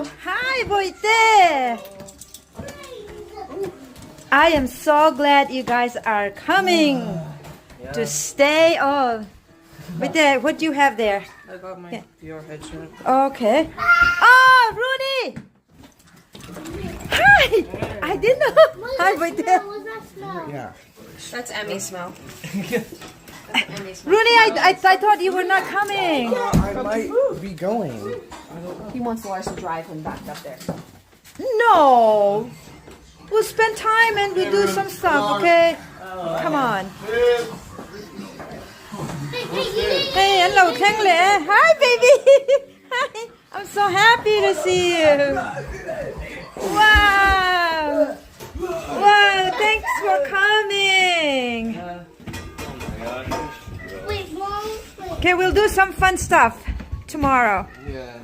Hi, Boite. I am so glad you guys are coming to stay. Oh, Boite, what do you have there? I got my your headset. Okay. Oh, Rooney. Hi. I didn't know. Hi, Boite. Yeah. That's Emmy's smell. Rooney, I thought you were not coming. I might be going. He wants to watch us drive him back up there. No. We'll spend time and we'll do some stuff, okay? Come on. Hey, hello, Tangle. Hi, baby. Hi. I'm so happy to see you. Wow. Wow, thanks for coming. Okay, we'll do some fun stuff tomorrow. Yeah.